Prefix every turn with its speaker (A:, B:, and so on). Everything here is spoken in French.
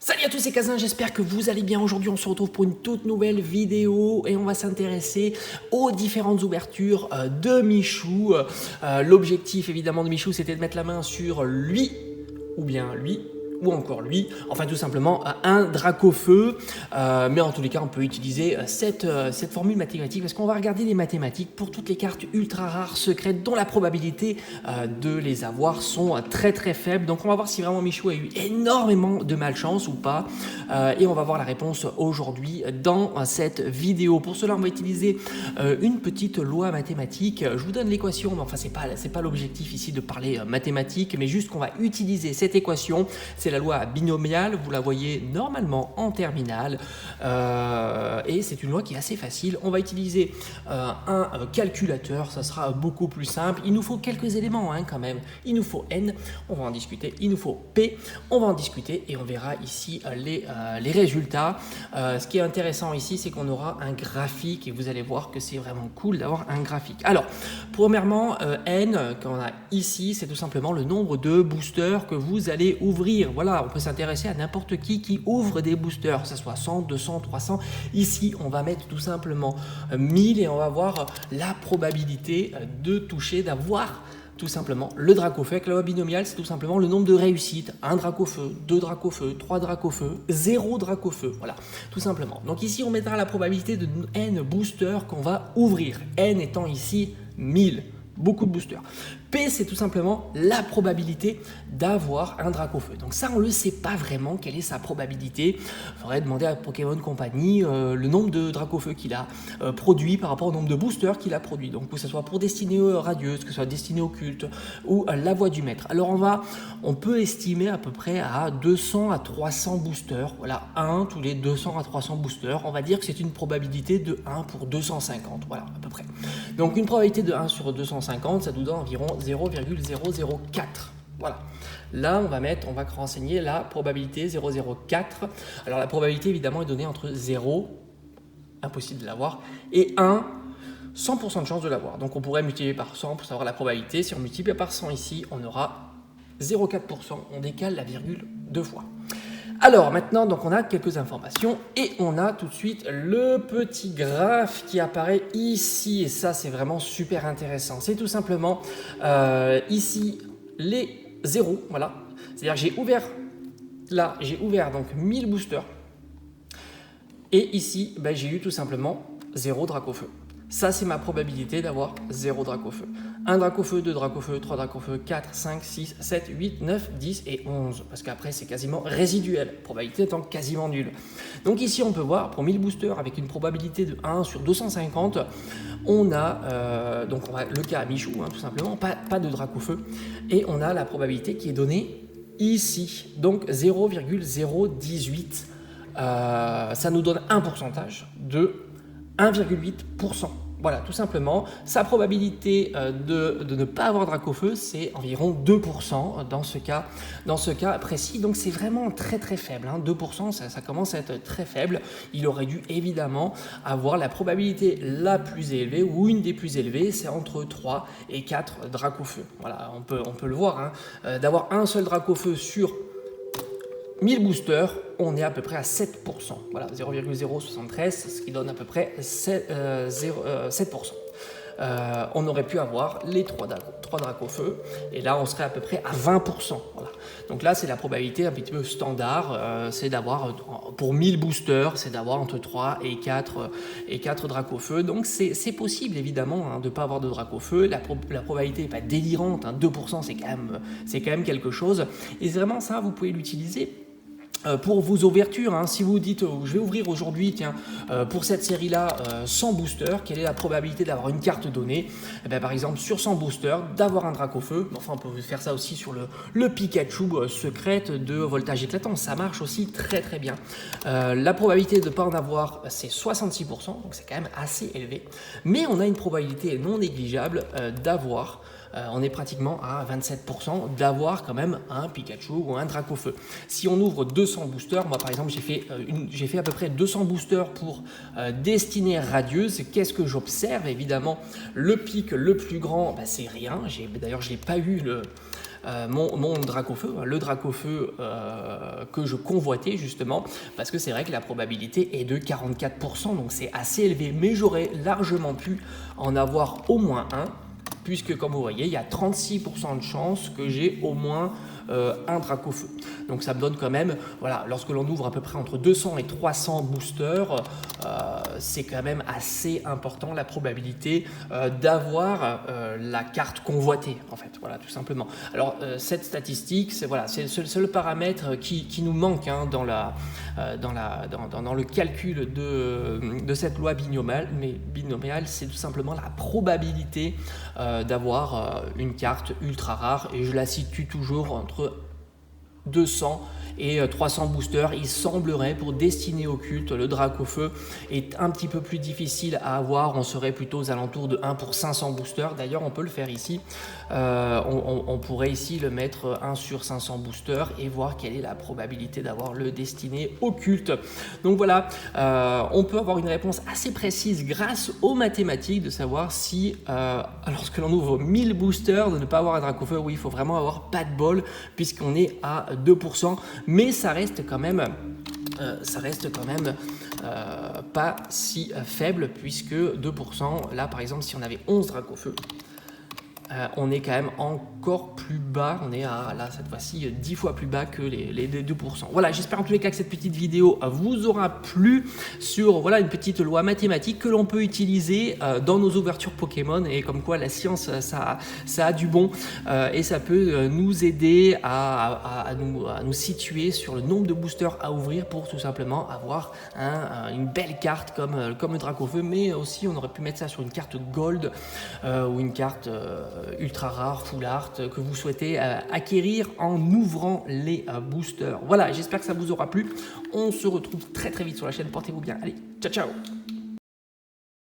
A: Salut à tous, c'est Kazin, j'espère que vous allez bien. Aujourd'hui on se retrouve pour une toute nouvelle vidéo et on va s'intéresser aux différentes ouvertures de Michou. L'objectif évidemment de Michou, c'était de mettre la main sur lui, ou bien lui, ou encore lui, enfin tout simplement un Dracofeu, mais en tous les cas on peut utiliser cette formule mathématique parce qu'on va regarder les mathématiques pour toutes les cartes ultra rares secrètes dont la probabilité de les avoir sont très très faibles. Donc on va voir si vraiment Michou a eu énormément de malchance ou pas, et on va voir la réponse aujourd'hui dans cette vidéo. Pour cela on va utiliser une petite loi mathématique. Je vous donne l'équation, mais enfin c'est pas l'objectif ici de parler mathématiques, mais juste qu'on va utiliser cette équation. C'est la loi binomiale, vous la voyez normalement en terminale, et c'est une loi qui est assez facile. On va utiliser un calculateur, ça sera beaucoup plus simple. Il nous faut quelques éléments quand même. Il nous faut n, on va en discuter. Il nous faut p, on va en discuter et on verra ici les résultats. Ce qui est intéressant ici, c'est qu'on aura un graphique et vous allez voir que c'est vraiment cool d'avoir un graphique. Alors, premièrement, n, qu'on a ici, c'est tout simplement le nombre de boosters que vous allez ouvrir. Voilà, on peut s'intéresser à n'importe qui ouvre des boosters, que ce soit 100, 200, 300. Ici, on va mettre tout simplement 1000 et on va voir la probabilité de toucher, d'avoir tout simplement le Dracofeu. Avec la loi binomiale, c'est tout simplement le nombre de réussites. 1 Dracofeu, 2 Dracofeu, 3 Dracofeu, 0 Dracofeu. Voilà, tout simplement. Donc ici, on mettra la probabilité de n boosters qu'on va ouvrir. N étant ici 1000. Beaucoup de boosters. P, c'est tout simplement la probabilité d'avoir un Dracofeu. Donc ça, on ne le sait pas vraiment quelle est sa probabilité. Il faudrait demander à Pokémon Company le nombre de Dracofeu qu'il a produit par rapport au nombre de boosters qu'il a produit. Donc que ce soit pour Destinée Radieuse, que ce soit Destinée Occulte ou la Voix du Maître. Alors on peut estimer à peu près à 200 à 300 boosters. Voilà, 1 tous les 200 à 300 boosters. On va dire que c'est une probabilité de 1 pour 250. Voilà, à peu près. Donc une probabilité de 1 sur 250, ça nous donne environ 0,004. Voilà. Là, on va renseigner la probabilité 0,04. Alors la probabilité évidemment est donnée entre 0, impossible de l'avoir, et 1, 100% de chance de l'avoir. Donc on pourrait multiplier par 100 pour savoir la probabilité. Si on multiplie par 100 ici, on aura 0,4%. On décale la virgule 2 fois. Alors maintenant, donc on a quelques informations et on a tout de suite le petit graphe qui apparaît ici. Et ça, c'est vraiment super intéressant. C'est tout simplement ici les zéros. Voilà. C'est-à-dire j'ai ouvert donc 1000 boosters. Et ici, j'ai eu tout simplement 0 Dracofeu. Ça, c'est ma probabilité d'avoir 0 Dracofeu. 1 Dracofeu, 2 Dracofeu, 3 Dracofeu, 4, 5, 6, 7, 8, 9, 10 et 11. Parce qu'après, c'est quasiment résiduel. Probabilité étant quasiment nulle. Donc ici, on peut voir, pour 1000 boosters, avec une probabilité de 1 sur 250, on a le cas à Michou, tout simplement, pas de Dracofeu. Et on a la probabilité qui est donnée ici. Donc 0,018. Ça nous donne un pourcentage de 1,8%. Voilà, tout simplement. Sa probabilité de ne pas avoir Dracofeu, c'est environ 2% dans ce cas précis. Donc c'est vraiment très très faible. 2%, ça commence à être très faible. Il aurait dû évidemment avoir la probabilité la plus élevée, ou une des plus élevées, c'est entre 3 et 4 Dracofeu. Voilà, on peut le voir. D'avoir un seul Dracofeu sur 1000 boosters, on est à peu près à 7%. Voilà, 0,073, ce qui donne à peu près 7%. On aurait pu avoir les 3 Dracofeu, et là on serait à peu près à 20%. Voilà. Donc là c'est la probabilité un petit peu standard, c'est d'avoir, pour 1000 boosters, c'est d'avoir entre 3 et 4 Dracofeu. Donc c'est possible évidemment de ne pas avoir de Dracofeu. La probabilité n'est pas délirante, 2% c'est quand même quelque chose. Et vraiment ça, vous pouvez l'utiliser pour vos ouvertures. Si vous dites je vais ouvrir aujourd'hui, pour cette série-là, 100 boosters, quelle est la probabilité d'avoir une carte donnée? Par exemple, sur 100 boosters, d'avoir un Dracofeu. Enfin, on peut faire ça aussi sur le Pikachu secrète de Voltage Éclatant. Ça marche aussi très très bien. La probabilité de ne pas en avoir, c'est 66%, donc c'est quand même assez élevé. Mais on a une probabilité non négligeable d'avoir on est pratiquement à 27% d'avoir quand même un Pikachu ou un Dracofeu. Si on ouvre 200 boosters, moi par exemple j'ai fait à peu près 200 boosters pour Destinée Radieuse. Qu'est-ce que j'observe? Évidemment, le pic le plus grand, c'est rien. D'ailleurs je n'ai pas eu mon Dracofeu, le Dracofeu que je convoitais justement, parce que c'est vrai que la probabilité est de 44%, donc c'est assez élevé, mais j'aurais largement pu en avoir au moins un, puisque comme vous voyez, il y a 36% de chances que j'ai au moins un Dracofeu. Donc ça me donne quand même, voilà, lorsque l'on ouvre à peu près entre 200 et 300 boosters, c'est quand même assez important la probabilité d'avoir la carte convoitée, en fait, voilà, tout simplement. Alors cette statistique, c'est voilà, le seul paramètre qui nous manque hein, dans le calcul de cette loi binomiale, c'est tout simplement la probabilité d'avoir une carte ultra rare, et je la situe toujours entre 200 et 300 boosters. Il semblerait pour Destinée Occulte, le Dracofeu est un petit peu plus difficile à avoir, on serait plutôt aux alentours de 1 pour 500 boosters. D'ailleurs on peut le faire ici, on pourrait ici le mettre 1 sur 500 boosters et voir quelle est la probabilité d'avoir le Destinée Occulte. Donc voilà, on peut avoir une réponse assez précise grâce aux mathématiques de savoir si lorsque l'on ouvre 1000 boosters de ne pas avoir un Dracofeu. Oui, il faut vraiment avoir pas de bol puisqu'on est à 2%, mais ça reste quand même pas si faible, puisque 2%, là par exemple si on avait 11 Dracofeu, on est quand même encore plus bas, on est à, là cette fois-ci 10 fois plus bas que les 2%. Voilà, j'espère en tous les cas que cette petite vidéo vous aura plu sur voilà, une petite loi mathématique que l'on peut utiliser dans nos ouvertures Pokémon, et comme quoi la science ça a du bon et ça peut nous aider à nous situer sur le nombre de boosters à ouvrir pour tout simplement avoir une belle carte comme le Dracofeu, mais aussi on aurait pu mettre ça sur une carte Gold ou une carte ultra rare, full art que vous souhaitez acquérir en ouvrant les boosters. Voilà, j'espère que ça vous aura plu. On se retrouve très très vite sur la chaîne. Portez-vous bien. Allez, ciao ciao.